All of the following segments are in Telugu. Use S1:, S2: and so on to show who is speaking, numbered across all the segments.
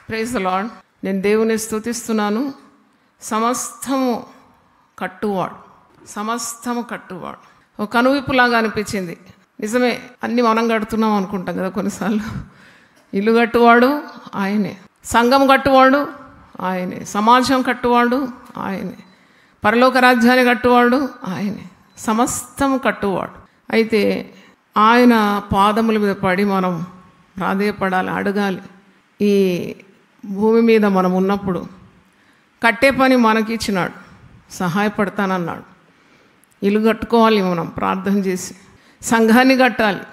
S1: Praise the lord. నేను దేవుని స్తుతిస్తున్నాను. సమస్తము కట్టువాడు, సమస్తము కట్టువాడు. ఒక కనువిప్పులాగా అనిపించింది. నిజమే, అన్నీ మనం కడుతున్నాం అనుకుంటాం కదా కొన్నిసార్లు. ఇల్లు కట్టువాడు ఆయనే, సంఘం కట్టువాడు ఆయనే, సమాజం కట్టువాడు ఆయనే, పరలోక రాజ్యాన్ని కట్టువాడు ఆయనే, సమస్తము కట్టువాడు. అయితే ఆయన పాదముల మీద పడి మనం ప్రాధేయపడాలి, అడగాలి. ఈ భూమి మీద మనం ఉన్నప్పుడు కట్టే పని మనకి ఇచ్చినాడు, సహాయపడతానన్నాడు. ఇల్లు కట్టుకోవాలి, మనం ప్రార్థన చేసి సంఘాన్ని కట్టాలి.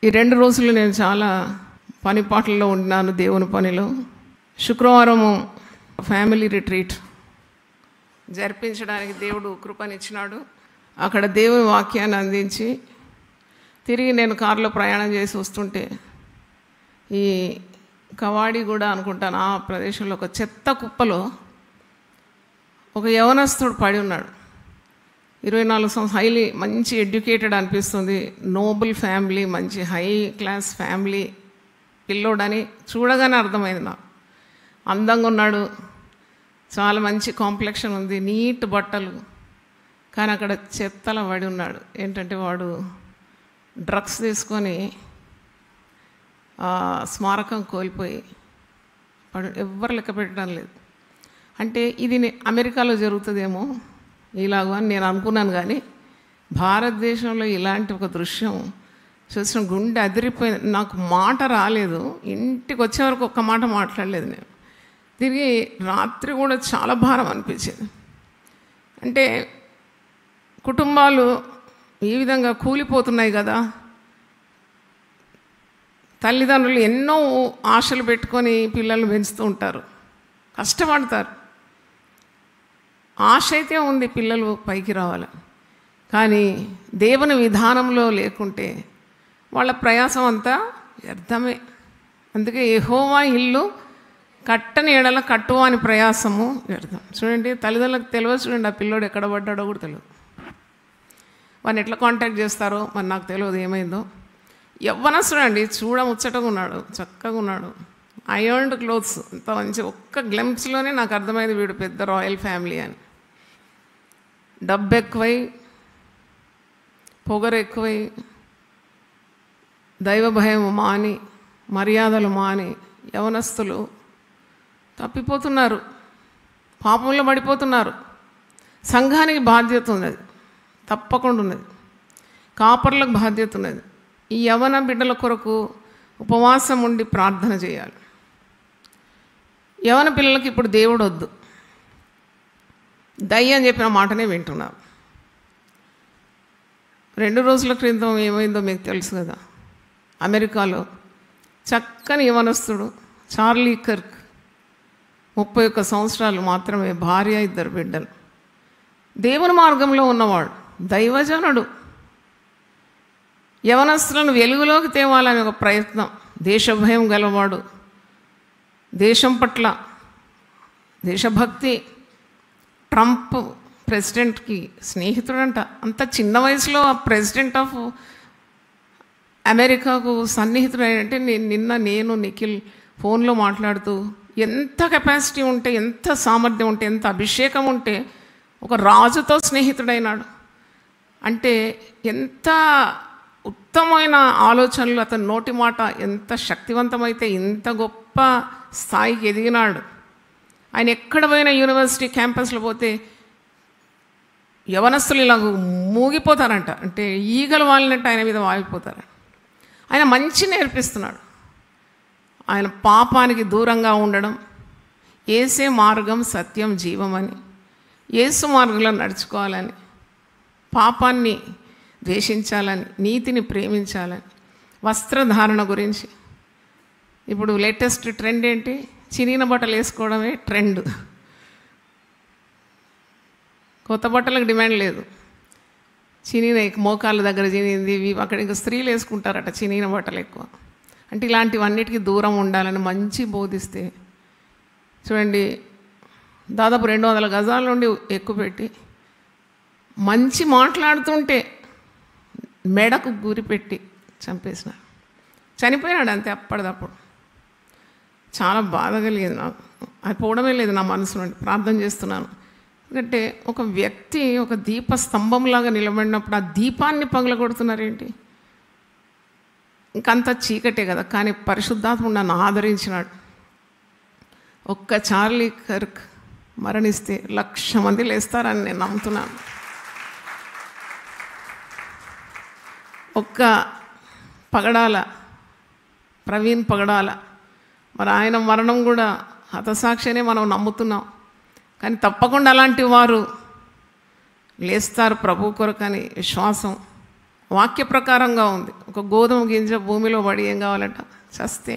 S1: ఈ 2 రోజులు నేను చాలా పని పాటల్లో ఉన్నాను, దేవుని పనిలో. శుక్రవారము ఫ్యామిలీ రిట్రీట్ జరిపించడానికి దేవుడు కృపనిచ్చినాడు. అక్కడ దేవుని వాక్యాన్ని అందించి తిరిగి నేను కారులో ప్రయాణం చేసి వస్తుంటే ఈ కవాడి కూడా అనుకుంటాను, ఆ ప్రదేశంలో ఒక చెత్త కుప్పలో ఒక యవనస్తుడు పడి ఉన్నాడు. 24 సంవత్సరాలు, హైలీ మంచి ఎడ్యుకేటెడ్ అనిపిస్తుంది, నోబుల్ ఫ్యామిలీ, మంచి హై క్లాస్ ఫ్యామిలీ పిల్లోడని చూడగానే అర్థమైంది నాకు. అందంగా ఉన్నాడు, చాలా మంచి కాంప్లెక్షన్ ఉంది, నీట్ బట్టలు. కానీ అక్కడ చెత్తలో పడి ఉన్నాడు. ఏంటంటే వాడు డ్రగ్స్ తీసుకొని స్మారకం కోల్పోయి ఎవ్వరు లెక్క పెట్టడం లేదు. అంటే ఇది అమెరికాలో జరుగుతుందేమో ఇలాగో అని నేను అనుకున్నాను, కానీ భారతదేశంలో ఇలాంటి ఒక దృశ్యం చూసిన గుండె అదిరిపోయింది. నాకు మాట రాలేదు, ఇంటికి వచ్చే వరకు ఒక్క మాట మాట్లాడలేదు నేను. తిరిగి రాత్రి కూడా చాలా భారం అనిపించింది. అంటే కుటుంబాలు ఈ విధంగా కూలిపోతున్నాయి కదా. తల్లిదండ్రులు ఎన్నో ఆశలు పెట్టుకొని పిల్లలు పెంచుతూ ఉంటారు, కష్టపడతారు, ఆశ అయితే ఉంది పిల్లలు పైకి రావాలి. కానీ దేవుని విధానంలో లేకుంటే వాళ్ళ ప్రయాసం అంతా వ్యర్థమే. అందుకే యెహోవా ఇల్లు కట్టని ఎడల కట్టువాని ప్రయాసము వ్యర్థం. చూడండి, తల్లిదండ్రులకు తెలియదు. చూడండి, ఆ పిల్లోడు ఎక్కడ పడ్డాడో కూడా తెలియదు, వాడిని ఎట్లా కాంటాక్ట్ చేస్తారో మరి నాకు తెలియదు ఏమైందో. యవ్వనస్తుడండి, ముచ్చటగా ఉన్నాడు, చక్కగా ఉన్నాడు, ఐరన్డ్ క్లోత్స్, అంత మంచి. ఒక్క గ్లింప్స్లోనే నాకు అర్థమైంది వీడు పెద్ద రాయల్ ఫ్యామిలీ అని. డబ్బు ఎక్కువై, పొగరు ఎక్కువై, దైవ భయం మాని, మర్యాదలు మాని యవనస్తులు తప్పిపోతున్నారు, పాపంలో పడిపోతున్నారు. సంఘానికి బాధ్యత ఉన్నది, తప్పకుండా ఉన్నది. కాపర్లకు బాధ్యత ఉన్నది. ఈ యవన బిడ్డల కొరకు ఉపవాసం ఉండి ప్రార్థన చేయాలి. యవన పిల్లలకి ఇప్పుడు దేవుడు వద్దు, దయ్యం చెప్పిన మాటనే వింటున్నారు. 2 రోజుల క్రితం ఏమైందో మీకు తెలుసు కదా. అమెరికాలో చక్కని యవనస్తుడు చార్లీ కర్క్, 31 సంవత్సరాలు మాత్రమే, భార్య, 2 బిడ్డలు, దేవుని మార్గంలో ఉన్నవాడు, దైవజనుడు. యవనస్తులను వెలుగులోకి తేవాలని ఒక ప్రయత్నం, దేశభయం గలవాడు, దేశం పట్ల దేశభక్తి. ట్రంప్ ప్రెసిడెంట్కి స్నేహితుడంట. అంత చిన్న వయసులో ఆ ప్రెసిడెంట్ ఆఫ్ అమెరికాకు సన్నిహితుడంటే నేను నిఖిల్ ఫోన్లో మాట్లాడుతూ, ఎంత కెపాసిటీ ఉంటే, ఎంత సామర్థ్యం ఉంటే, ఎంత అభిషేకం ఉంటే ఒక రాజుతో స్నేహితుడైనాడు అంటే ఎంత ఉత్తమమైన ఆలోచనలు, అతని నోటి మాట ఎంత శక్తివంతమైతే ఇంత గొప్ప స్థాయికి ఎదిగినాడు. ఆయన ఎక్కడ పోయినా యూనివర్సిటీ క్యాంపస్లో పోతే యవనస్తులు ఇలా మూగిపోతారంట, అంటే ఈగలు వాలినట్టు ఆయన మీద వాగిపోతారు. ఆయన మంచి నేర్పిస్తున్నాడు. ఆయన పాపానికి దూరంగా ఉండడం, యేసే మార్గం సత్యం జీవం అని, యేసు మార్గంలో నడుచుకోవాలని, పాపాన్ని ద్వేషించాలని, నీతిని ప్రేమించాలని, వస్త్రధారణ గురించి. ఇప్పుడు లేటెస్ట్ ట్రెండ్ ఏంటి? చినిగిన బట్టలు వేసుకోవడమే ట్రెండ్. కొత్త బట్టలకు డిమాండ్ లేదు. చినిగిన మోకాళ్ళ దగ్గర చినిగింది, అక్కడ ఇంకా స్త్రీలు వేసుకుంటారట చినిగిన బట్టలు ఎక్కువ. అంటే ఇలాంటివన్నిటికీ దూరం ఉండాలని మంచి బోధిస్తే చూడండి, దాదాపు 200 గజాల నుండి ఎక్కువ పెట్టి మంచి మాట్లాడుతుంటే మెడకు గురి పెట్టి చంపేసినారు. చనిపోయినాడు అంతే అప్పటిదప్పుడు. చాలా బాధ కలిగింది నాకు. అది పోవడమే లేదు నా మనసు నుండి. ప్రార్థన చేస్తున్నాను. ఎందుకంటే ఒక వ్యక్తి ఒక దీప స్తంభంలాగా నిలబడినప్పుడు ఆ దీపాన్ని పగలగొడుతున్నారేంటి? ఇంకంత చీకటే కదా. కానీ పరిశుద్ధాత్ముడు నన్ను ఆదరించినాడు. ఒక్క చార్లీ కర్క్ మరణిస్తే 1,00,000 మంది లేస్తారని నేను నమ్ముతున్నాను. ఒక్క పగడాల ప్రవీణ్ పగడాల, మరి ఆయన మరణం కూడా హతసాక్షినే మనం నమ్ముతున్నాం. కానీ తప్పకుండా అలాంటి వారు లేస్తారు ప్రభు కొరకని విశ్వాసం వాక్య ప్రకారంగా ఉంది. ఒక గోధుమ గింజ భూమిలో పడి ఏం కావాలట? చస్తే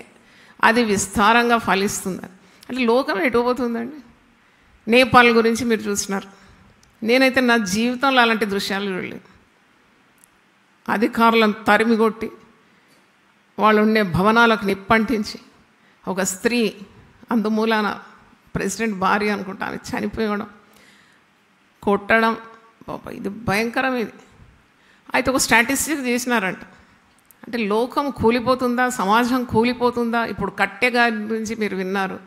S1: అది విస్తారంగా ఫలిస్తుంది. అంటే లోకం ఎటుపోతుందండి? నేపాల్ గురించి మీరు చూసినారు. నేనైతే నా జీవితంలో అలాంటి దృశ్యాలు చూడలేదు. అధికారులను తరిమికొట్టి వాళ్ళు ఉండే భవనాలకు నిప్పంటించి ఒక స్త్రీ అందుమూలాన ప్రెసిడెంట్ భార్య అనుకుంటా ఆమె చనిపోయడం, కొట్టడం, పాప ఇది భయంకరం. ఇది అయితే ఒక స్టాటిస్టిక్స్ చేసినారంట. అంటే లోకం కూలిపోతుందా, సమాజం కూలిపోతుందా? ఇప్పుడు కట్టెగా గురించి మీరు విన్నారు.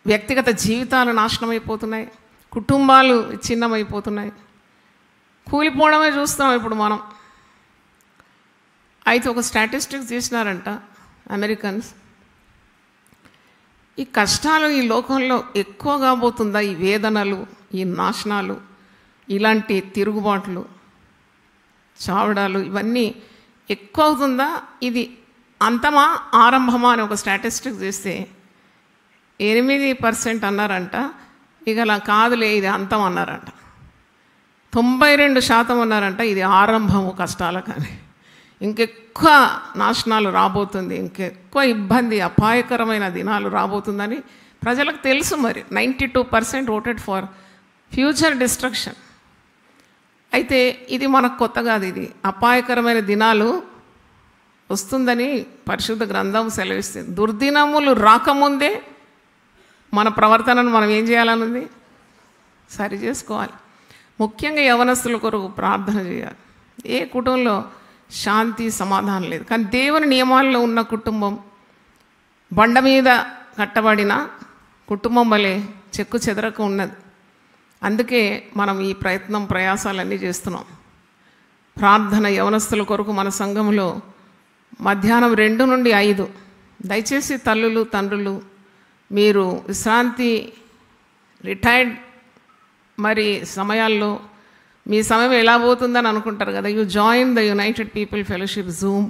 S1: వ్యక్తిగత జీవితాలు నాశనం అయిపోతున్నాయి, కుటుంబాలు చిన్నమైపోతున్నాయి, కూలిపోవడమే చూస్తాం ఇప్పుడు మనం. అయితే ఒక స్టాటిస్టిక్స్ చేసినారంట అమెరికన్స్. ఈ కష్టాలు ఈ లోకంలో ఎక్కువ కాబోతుందా? ఈ వేదనలు, ఈ నాశనాలు, ఇలాంటి తిరుగుబాట్లు, చావడాలు ఇవన్నీ ఎక్కువ అవుతుందా? ఇది అంతమా ఆరంభమా అని ఒక స్టాటిస్టిక్స్ చేస్తే 8% అన్నారంట. ఇక అలా కాదులే ఇది అంతం అన్నారంట. 92% అన్నారంట ఇది ఆరంభము కష్టాల. కానీ ఇంకెక్కువ నాశనాలు రాబోతుంది, ఇంకెక్కువ ఇబ్బంది, అపాయకరమైన దినాలు రాబోతుందని ప్రజలకు తెలుసు. మరి 92% ఓటెడ్ ఫర్ ఫ్యూచర్ డిస్ట్రక్షన్. అయితే ఇది మనకు కొత్త కాదు. ఇది అపాయకరమైన దినాలు వస్తుందని పరిశుద్ధ గ్రంథం సెలవిస్తుంది. దుర్దినములు రాకముందే మన ప్రవర్తనను మనం ఏం చేయాలనుంది? సరి చేసుకోవాలి. ముఖ్యంగా యవనస్తుల కొరకు ప్రార్థన చేయాలి. ఏ కుటుంబంలో శాంతి సమాధానం లేదు. కానీ దేవుని నియమాల్లో ఉన్న కుటుంబం బండ మీద కట్టబడిన కుటుంబం వలె చెక్కు చెదరకు ఉన్నది. అందుకే మనం ఈ ప్రయాసాలన్నీ చేస్తున్నాం. ప్రార్థన యవనస్తుల కొరకు మన సంఘంలో మధ్యాహ్నం 2 నుండి 5. దయచేసి తల్లులు, తండ్రులు, మీరు విశ్రాంతి రిటైర్డ్ మరి సమయాల్లో మీ సమయం ఎలా పోతుందని అనుకుంటారు కదా. You join the United people fellowship Zoom.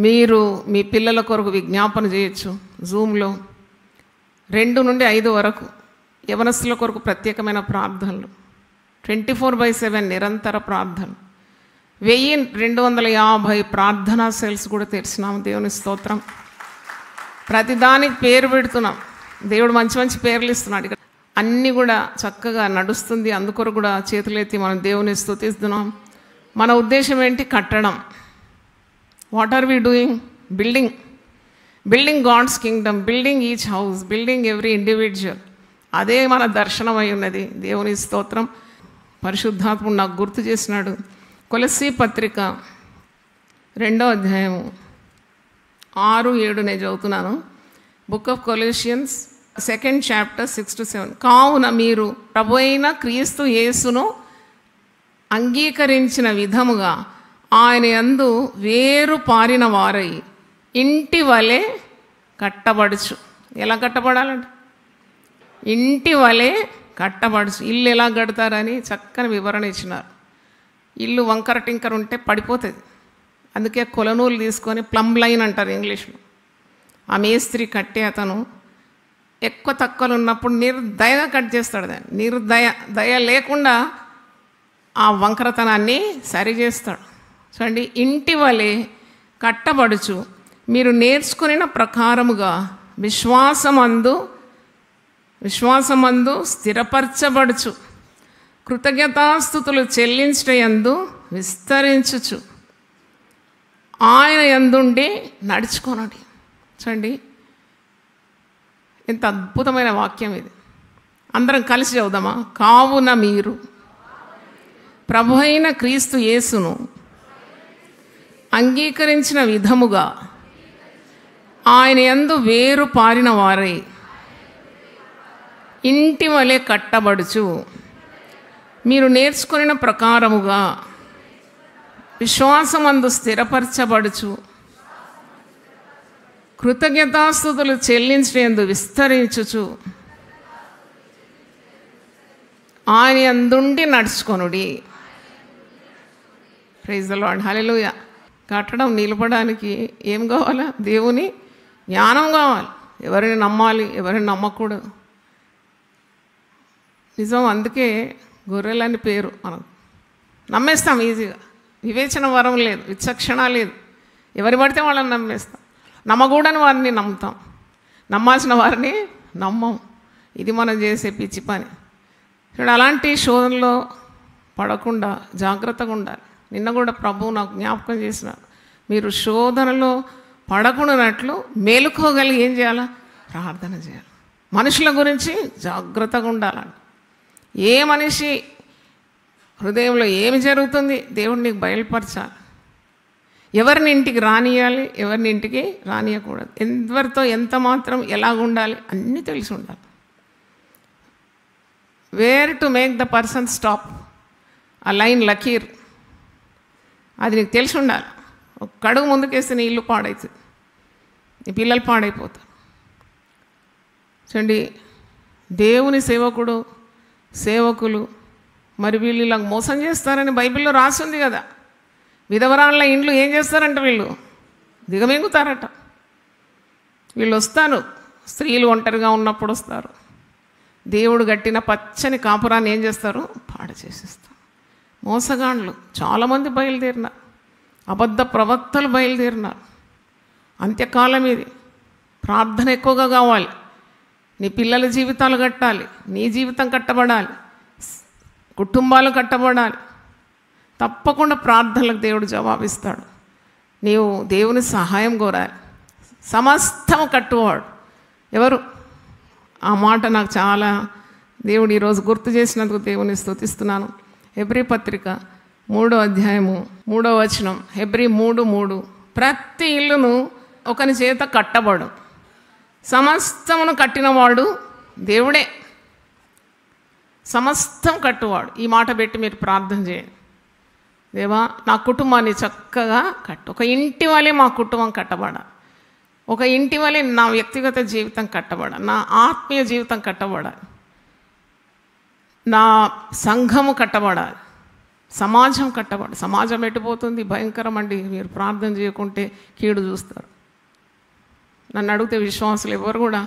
S1: మీరు మీ పిల్లల కొరకు విజ్ఞాపన చేయొచ్చు జూమ్లో. 2 నుండి 5 వరకు యవనస్తుల కొరకు ప్రత్యేకమైన ప్రార్థనలు, 24/7 నిరంతర ప్రార్థనలు, 1250 ప్రార్థనా సెల్స్ కూడా తెరిచినాము. దేవుని స్తోత్రం. ప్రతిదానికి పేరు పెడుతున్నాం. దేవుడు మంచి మంచి పేర్లు ఇస్తున్నాడు. ఇక్కడ అన్నీ కూడా చక్కగా నడుస్తుంది. అందుకొర కూడా చేతులెత్తి మనం దేవుని స్తుతిస్తున్నాం. మన ఉద్దేశం ఏంటి? కట్టడం. What are we doing? Building God's kingdom, building each house, building every individual. అదే మన దర్శనం అయి ఉన్నది. దేవుని స్తోత్రం. పరిశుద్ధాత్ముడు నాకు గుర్తు చేసినాడు. కొలస్సీ పత్రిక 2వ అధ్యాయము 6-7 నేను చదువుతున్నాను. Book of Colossians 2nd chapter 6-7. కావున మీరు ప్రభు అయిన క్రీస్తు యేసును అంగీకరించిన విధముగా ఆయన యందు వేరు పారిన వారై ఇంటి వలె కట్టబడుచు. ఎలా కట్టబడాలంటే ఇంటి వలె కట్టబడుచు. ఇల్లు ఎలా కడతారని చక్కని వివరణ ఇచ్చినారు. ఇల్లు వంకర టింకర ఉంటే పడిపోతుంది. అందుకే కొలనూలు తీసుకొని ప్లంబ్ లైన్ అంటారు ఇంగ్లీష్లో. ఆ మేస్త్రి కట్టే అతను ఎక్కువ తక్కువలు ఉన్నప్పుడు నిర్దయగా కట్ చేస్తాడు. దాన్ని దయ లేకుండా ఆ వంకరతనాన్ని సరిచేస్తాడు. చూడండి, ఇంటి వలె కట్టబడుచు మీరు నేర్చుకున్న ప్రకారముగా విశ్వాసమందు స్థిరపరచబడుచు కృతజ్ఞతాస్తుతులు చెల్లించటయందు విస్తరించుచు ఆయన యందుండి నడుచుకోనండి. చూడండి, ఎంత అద్భుతమైన వాక్యం ఇది. అందరం కలిసి చదువుదామా? కావున మీరు ప్రభు అయిన క్రీస్తు యేసును అంగీకరించిన విధముగా ఆయన యందు వేరు పారిన వారై ఇంటి వలె కట్టబడుచు మీరు నేర్చుకున్న ప్రకారముగా విశ్వాసమందు స్థిరపరచబడుచు కృతజ్ఞతాస్తుతులు చెల్లించేందు విస్తరించుచు ఆయన యందుండి నడుచుకొనుడి. Praise the Lord. హల్లెలూయా. కట్టడం నిలబడడానికి ఏం కావాలా? దేవుని జ్ఞానం కావాలి. ఎవరిని నమ్మాలి, ఎవరిని నమ్మకూడదు. నిజం. అందుకే గొర్రెలని పేరు. మనం నమ్మేస్తాం ఈజీగా. వివేచన వరం లేదు, విచక్షణ లేదు. ఎవరి పడితే వాళ్ళని నమ్మేస్తాం. నమ్మకూడని వారిని నమ్ముతాం, నమ్మాల్సిన వారిని నమ్మం. ఇది మనం చేసే పిచ్చి పని. ఇక్కడ అలాంటి శోధనలో పడకుండా జాగ్రత్తగా ఉండాలి. నిన్న కూడా ప్రభువు నాకు జ్ఞాపకం చేసినారు, మీరు శోధనలో పడకుండానట్లు మేలుకోగలిగి ఏం చేయాలా? ప్రార్థన చేయాలి. మనుషుల గురించి జాగ్రత్తగా ఉండాలండి. ఏ మనిషి హృదయంలో ఏమి జరుగుతుంది దేవుడు నీకు బయలుపరచాలి. ఎవరిని ఇంటికి రానియాలి, ఎవరిని ఇంటికి రానియకూడదు, ఎవరితో ఎంత మాత్రం ఎలాగ ఉండాలి అన్నీ తెలిసి ఉండాలి. Where to make the person stop, ఆ లైన్ లకీర్ అది నీకు తెలిసి ఉండాలి. ఒక కడుగు ముందుకేస్తే నీ ఇల్లు పాడవుతుంది, నీ పిల్లలు పాడైపోతారు. చూడండి, దేవుని సేవకులు మరి వీళ్ళు ఇలా మోసం చేస్తారని బైబిల్లో రాసింది కదా. విధవరాళ్ళ ఇండ్లు ఏం చేస్తారంట? వీళ్ళు దిగమింగుతారట. వీళ్ళు వస్తారు, స్త్రీలు ఒంటరిగా ఉన్నప్పుడు వస్తారు. దేవుడు గట్టిన పచ్చని కాపురాన్ని ఏం చేస్తారు? పాడు చేసేస్తారు. మోసగాండ్లు చాలామంది బయలుదేరినారు, అబద్ధ ప్రవక్తలు బయలుదేరినారు. అంత్యకాలం ఇది. ప్రార్థన ఎక్కువగా కావాలి. నీ పిల్లల జీవితాలు కట్టాలి, నీ జీవితం కట్టబడాలి, కుటుంబాలు కట్టబడాలి. తప్పకుండా ప్రార్థనలకు దేవుడు జవాబిస్తాడు. నీవు దేవుని సహాయం కోరాలి. సమస్తము కట్టువాడు ఎవరు? ఆ మాట నాకు చాలా దేవుడు ఈరోజు గుర్తు చేసినందుకు దేవుని స్తుతిస్తున్నాను. హెబ్రీ పత్రిక 3వ అధ్యాయము 3వ వచనం. హెబ్రీ 3:3. ప్రతి ఇల్లును ఒకని చేత కట్టబడు, సమస్తమును కట్టినవాడు దేవుడే. సమస్తం కట్టువాడు. ఈ మాట పెట్టి మీరు ప్రార్థన చేయండి. దేవా, నా కుటుంబాన్ని చక్కగా కట్టు. ఒక ఇంటి వలె మా కుటుంబం కట్టబడాలి. ఒక ఇంటి వలె నా వ్యక్తిగత జీవితం కట్టబడాలి, నా ఆత్మీయ జీవితం కట్టబడాలి, నా సంఘము కట్టబడాలి, సమాజం కట్టబడాలి. సమాజం ఎట్టుపోతుంది? భయంకరం అండి. మీరు ప్రార్థన చేయకుంటే కీడు చూస్తారు. నన్ను అడిగితే విశ్వాసులు ఎవరు కూడా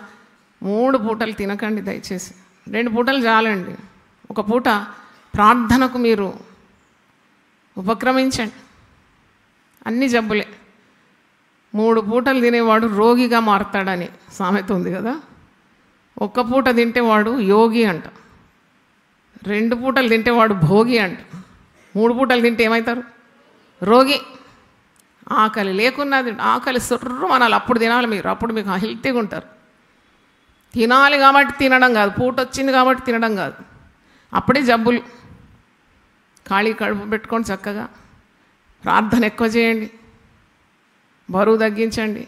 S1: 3 పూటలు తినకండి దయచేసి. 2 పూటలు చాలండి. ఒక పూట ప్రార్థనకు మీరు ఉపక్రమించండి. అన్ని జబ్బులే. 3 పూటలు తినేవాడు రోగిగా మారతాడని సామెత ఉంది కదా. 1 పూట తింటేవాడు యోగి అంట, 2 పూటలు తింటేవాడు భోగి అంట, 3 పూటలు తింటే ఏమవుతారు? రోగి. ఆకలి లేకున్నది, ఆకలి సొర్రు అనాలి, అప్పుడు తినాలి మీరు. అప్పుడు మీకు హెల్తీగా ఉంటారు. తినాలి కాబట్టి తినడం కాదు, పూట వచ్చింది కాబట్టి తినడం కాదు. అప్పుడే జబ్బులు. ఖాళీ కడుపు పెట్టుకొని చక్కగా ప్రార్థన ఎక్కువ చేయండి, బరువు తగ్గించండి,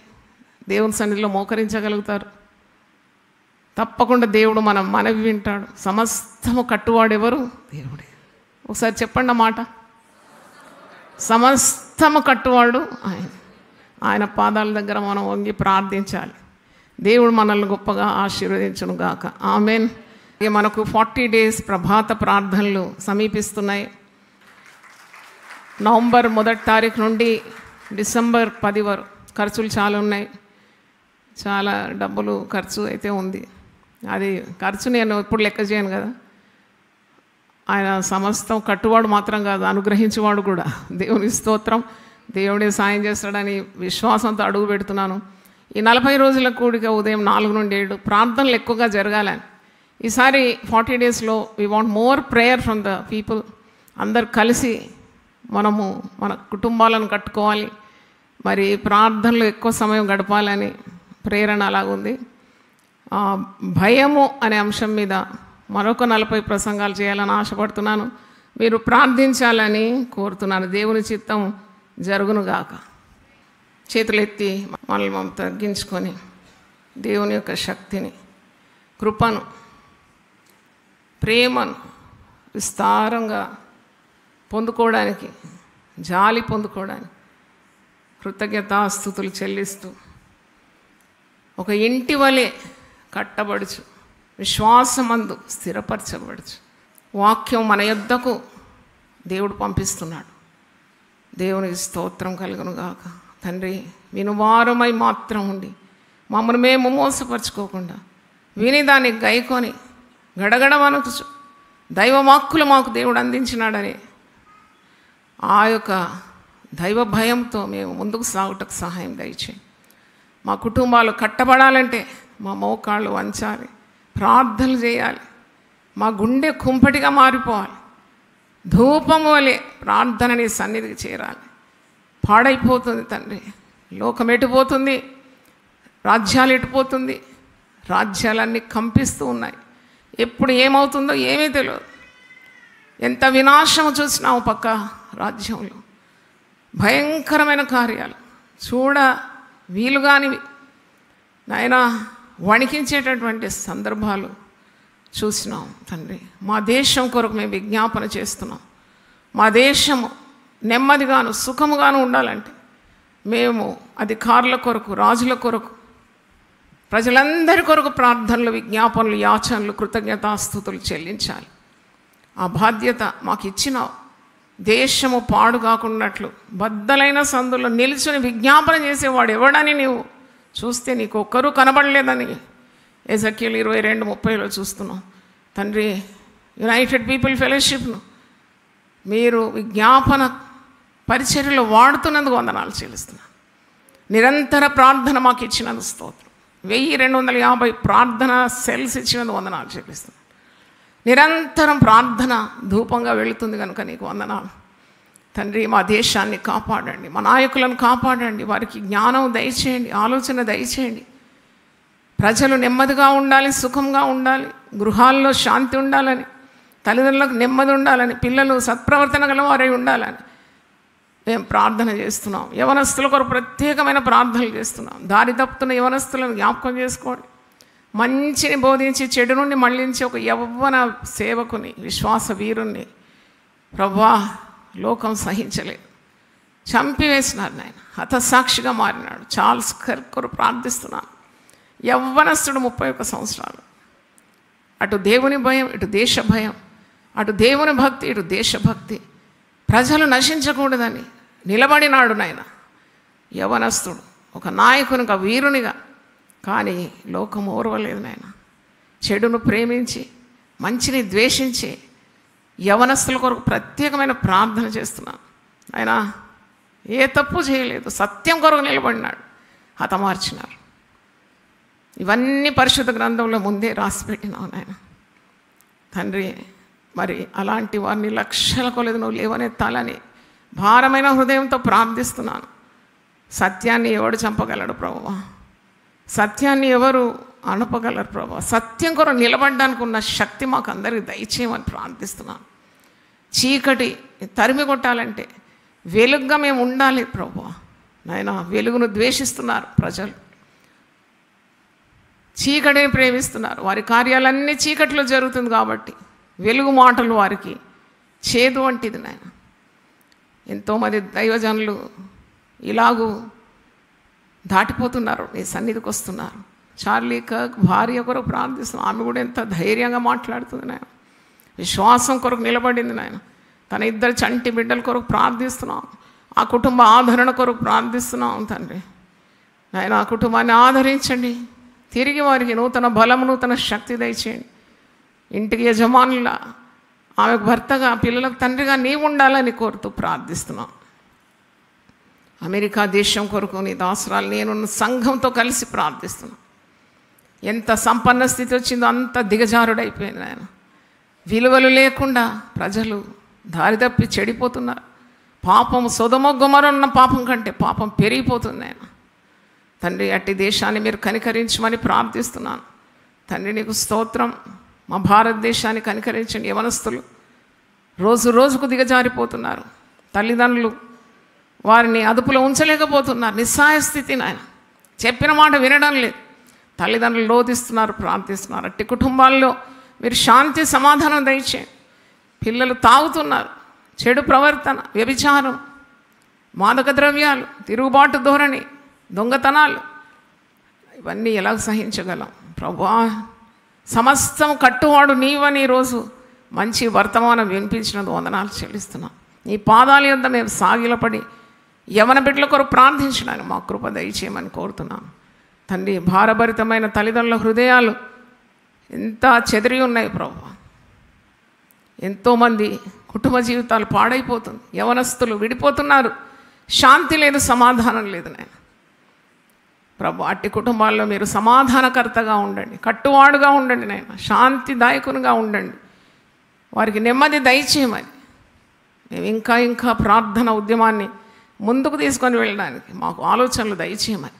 S1: దేవుని సన్నిధిలో మోకరించగలుగుతారు. తప్పకుండా దేవుడు మన మనవి వింటాడు. సమస్తము కట్టువాడు ఎవరు? దేవుడే. ఒకసారి చెప్పండి అన్నమాట. సమస్తము కట్టువాడు ఆయన పాదాల దగ్గర మనం వంగి ప్రార్థించాలి. దేవుడు మనల్ని గొప్పగా ఆశీర్వదించును గాక. ఆమేన్. మనకు 40 days ప్రభాత ప్రార్థనలు సమీపిస్తున్నాయి. నవంబర్ 1వ తారీఖు నుండి డిసెంబర్ 10 వరకు ఖర్చులు చాలా ఉన్నాయి. చాలా డబ్బులు ఖర్చు అయితే ఉంది. అది ఖర్చు నేను ఎప్పుడు లెక్క చేయను కదా. ఆయన సమస్తం కట్టువాడు మాత్రం కాదు, అనుగ్రహించేవాడు కూడా. దేవుని స్తోత్రం. దేవుడే సాయం చేస్తాడని విశ్వాసంతో అడుగు పెడుతున్నాను. ఈ 40 రోజుల కూడిక ఉదయం 4 నుండి 7 ప్రార్థనలు ఎక్కువగా జరగాలని. ఈసారి 40 daysలో we want more prayer from the people. అందరు కలిసి మనము మన కుటుంబాలను కట్టుకోవాలి, మరి ప్రార్థనలు ఎక్కువ సమయం గడపాలని ప్రేరణ అలాగుంది. భయము అనే అంశం మీద మరొక 40 ప్రసంగాలు చేయాలని ఆశపడుతున్నాను. మీరు ప్రార్థించాలని కోరుతున్నాను. దేవుని చిత్తం జరుగునుగాక. చేతులెత్తి మనల్ని మనం తగ్గించుకొని దేవుని యొక్క శక్తిని, కృపను, ప్రేమను విస్తారంగా పొందుకోవడానికి, జాలి పొందుకోవడానికి కృతజ్ఞతాస్తుతులు చెల్లిస్తూ ఒక ఇంటి వలె కట్టబడుచు, విశ్వాసమందు స్థిరపరచబడుచు, వాక్యం మన యొద్దకు దేవుడు పంపిస్తున్నాడు. దేవునికి స్తోత్రం కలుగును గాక. తండ్రి, వినువారమై మాత్రం ఉండి మమ్మల్ని మేము మోసపరుచుకోకుండా విని దాన్ని గైకొని గడగడమనుచు దైవ వాక్కులు మాకు దేవుడు అందించినాడని ఆ యొక్క దైవ భయంతో మేము ముందుకు సాగుటకు సహాయం దయచేయండి. మా కుటుంబాలు కట్టబడాలంటే మా మోకాళ్ళు వంచాలి, ప్రార్థనలు చేయాలి, మా గుండె కుంపటిగా మారిపోవాలి, ధూపము వలె ప్రార్థన నీ సన్నిధికి చేరాలి. పాడైపోతుంది తండ్రి, లోకం ఎటుపోతుంది, రాజ్యాలు ఎటుపోతుంది, రాజ్యాలన్నీ కంపిస్తూ ఉన్నాయి. ఎప్పుడు ఏమవుతుందో ఏమీ తెలియదు. ఎంత వినాశము చూసినావు పక్క రాజ్యంలో, భయంకరమైన కార్యాలు, చూడ వీలుగానివి నాయన, వణికించేటటువంటి సందర్భాలు చూసినాం తండ్రి. మా దేశం కొరకు మేము విజ్ఞాపన చేస్తున్నాం. మా దేశము నెమ్మదిగాను సుఖముగాను ఉండాలంటే మేము అధికారుల కొరకు, రాజుల కొరకు, ప్రజలందరి కొరకు ప్రార్థనలు, విజ్ఞాపనలు, యాచనలు, కృతజ్ఞతాస్తుతులు చెల్లించాలి. ఆ బాధ్యత మాకు ఇచ్చినావు. దేశము పాడు కాకున్నట్లు బద్దలైన సందులో నిలుచుని విజ్ఞాపన చేసేవాడు ఎవడని నీవు చూస్తే నీకు ఒక్కరూ కనబడలేదని ఎజెకియల్ 22:30 చూస్తున్నాం. తండ్రి, యునైటెడ్ పీపుల్ ఫెలోషిప్ను మీరు విజ్ఞాపన పరిచర్యలో వాడుతున్నందుకు వందనాలు చెల్లిస్తున్నాను. నిరంతర ప్రార్థన మాకు ఇచ్చినందుకు స్తోత్రం. 1250 ప్రార్థన సెల్స్ ఇచ్చినందుకు వందనాలు చెల్లిస్తున్నాను. నిరంతరం ప్రార్థన ధూపంగా వెళుతుంది కనుక నీకు వందనాలు తండ్రి. మా దేశాన్ని కాపాడండి, మా నాయకులను కాపాడండి, వారికి జ్ఞానం దయచేయండి, ఆలోచన దయచేయండి. ప్రజలు నెమ్మదిగా ఉండాలి, సుఖంగా ఉండాలి, గృహాల్లో శాంతి ఉండాలని, తల్లిదండ్రులకు నెమ్మది ఉండాలని, పిల్లలు సత్ప్రవర్తన గలవారై ఉండాలని మేము ప్రార్థన చేస్తున్నాం. యవనస్తుల కొరకు ప్రత్యేకమైన ప్రార్థనలు చేస్తున్నాం. దారి తప్పుతున్న యవనస్తులను జ్ఞాపకం చేసుకోండి. మంచిని బోధించి చెడు నుండి మళ్ళించి ఒక యవ్వన సేవకుని, విశ్వాస వీరుణ్ణి ప్రభువా లోకం సహించలేదు, చంపివేసినారు. నాయన హతసాక్షిగా మారినాడు. చార్ల్స్ కర్క్ కొరకు ప్రార్థిస్తున్నాను. యవ్వనస్తుడు 31 సంవత్సరాలు. అటు దేవుని భయం, ఇటు దేశ భయం, అటు దేవుని భక్తి, ఇటు దేశభక్తి, ప్రజలు నశించకూడదని నిలబడినాడు నాయన. యవనస్తుడు ఒక నాయకుని, ఒక వీరునిగా. కానీ లోకం ఓర్వలేదు నాయన. చెడును ప్రేమించి మంచిని ద్వేషించి యవనస్తుల కొరకు ప్రత్యేకమైన ప్రార్థన చేస్తున్నాను. ఆయన ఏ తప్పు చేయలేదు, సత్యం కొరకు నిలబడినాడు, హతమార్చినారు. ఇవన్నీ పరిశుద్ధ గ్రంథంలో ముందే రాసిపెట్టినావు నాయన తండ్రి. మరి అలాంటి వారిని లక్షల కొలది నువ్వు లేవనెత్తాలని భారమైన హృదయంతో ప్రార్థిస్తున్నాను. సత్యాన్ని ఎవడు చంపగలడు ప్రభువా? సత్యాన్ని ఎవరు అణపగలరు ప్రభువా? సత్యం కొరకు నిలబడడానికి ఉన్న శక్తి మాకు అందరికీ దయచేయమని ప్రార్థిస్తున్నాను. చీకటి తరిమి కొట్టాలంటే వెలుగుగా మేము ఉండాలి ప్రభువా. నాయన, వెలుగును ద్వేషిస్తున్నారు ప్రజలు, చీకటిని ప్రేమిస్తున్నారు. వారి కార్యాలన్నీ చీకటిలో జరుగుతుంది కాబట్టి వెలుగు మాటలు వారికి చేదు వంటిది నాయన. ఎంతోమంది దైవజనులు ఇలాగూ దాటిపోతున్నారు, నీ సన్నిధికి వస్తున్నారు. చార్లీ కర్క్ భార్య కొరకు ప్రార్థిస్తున్నాం. ఆమె కూడా ఎంత ధైర్యంగా మాట్లాడుతుంది నాయన. విశ్వాసం కొరకు నిలబడింది నాయన. తన 2 చంటి బిడ్డల కొరకు ప్రార్థిస్తున్నాం. ఆ కుటుంబ ఆదరణ కొరకు ప్రార్థిస్తున్నాం తండ్రి. నాయన, ఆ కుటుంబాన్ని ఆదరించండి. తిరిగి వారికి నూతన బలం, నూతన శక్తి దయచేయండి. ఇంటికి యజమానులా, ఆమెకు భర్తగా, పిల్లలకు తండ్రిగా నీవు ఉండాలని కోరుతూ ప్రార్థిస్తున్నాం. అమెరికా దేశం కొరకు నీ దాసురాలు నేను సంఘంతో కలిసి ప్రార్థిస్తున్నాను. ఎంత సంపన్న స్థితి వచ్చిందో అంత దిగజారుడైపోయింది ఆయన. విలువలు లేకుండా ప్రజలు దారి తప్పి చెడిపోతున్నారు. పాపం సొదొమ గొమొర్రా పాపం కంటే పాపం పెరిగిపోతుంది ఆయన. తండ్రి, అట్టి దేశాన్ని మీరు కనికరించమని ప్రార్థిస్తున్నాను తండ్రి. నీకు స్తోత్రం. మా భారతదేశాన్ని కనికరించండి. యవనస్తులు రోజు రోజుకు దిగజారిపోతున్నారు. తల్లిదండ్రులు వారిని అదుపులో ఉంచలేకపోతున్నారు. నిస్సహాయ స్థితి నాయన. చెప్పిన మాట వినడం లేదు. తల్లిదండ్రులు రోధిస్తున్నారు, ప్రార్థిస్తున్నారు. అట్టి కుటుంబాల్లో మీరు శాంతి సమాధానం దయచేయండి. పిల్లలు తాగుతున్నారు, చెడు ప్రవర్తన, వ్యభిచారం, మాదక ద్రవ్యాలు, తిరుగుబాటు ధోరణి, దొంగతనాలు, ఇవన్నీ ఎలా సహించగలం ప్రభువా? సమస్తం కట్టువాడు నీవని ఈరోజు మంచి వర్తమానం వినిపించినందుకు వందనాలు చెల్లిస్తున్నాం. నీ పాదాల యొద్ద మేము సాగిలపడి యవన బిడ్డల కొరకు ప్రార్థించడానికి మా కృప దయచేయమని కోరుతున్నాం తండ్రి. భారభరితమైన తల్లిదండ్రుల హృదయాలు ఎంత చెదిరి ఉన్నాయి ప్రభువా. ఎంతోమంది కుటుంబ జీవితాలు పాడైపోతుంది, యవనస్తులు విడిపోతున్నారు, శాంతి లేదు, సమాధానం లేదు నాయన. ప్రభు అట్టి కుటుంబాల్లో మీరు సమాధానకర్తగా ఉండండి, కట్టువాడుగా ఉండండి నాయన, శాంతిదాయకునిగా ఉండండి, వారికి నెమ్మది దయచేయమని మేము ఇంకా ఇంకా ప్రార్థన ఉద్యమాన్ని ముందుకు తీసుకొని వెళ్ళడానికి మాకు ఆలోచనలు దయచేయమని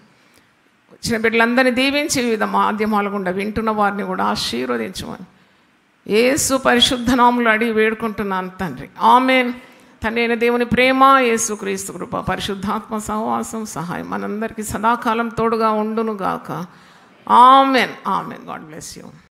S1: వచ్చిన బిడ్డలందరినీ దీవించి వివిధ మాధ్యమాల గుండా వింటున్న వారిని కూడా ఆశీర్వదించమని యేసు పరిశుద్ధ నామములో అడిగి వేడుకుంటున్నాను తండ్రి. ఆమేన్. తండ్రి అయిన దేవుని ప్రేమ, యేసు క్రీస్తు కృప, పరిశుద్ధాత్మ సహవాసం, సహాయం మనందరికీ సదాకాలం తోడుగా ఉండును గాక. Amen. Amen. God bless you.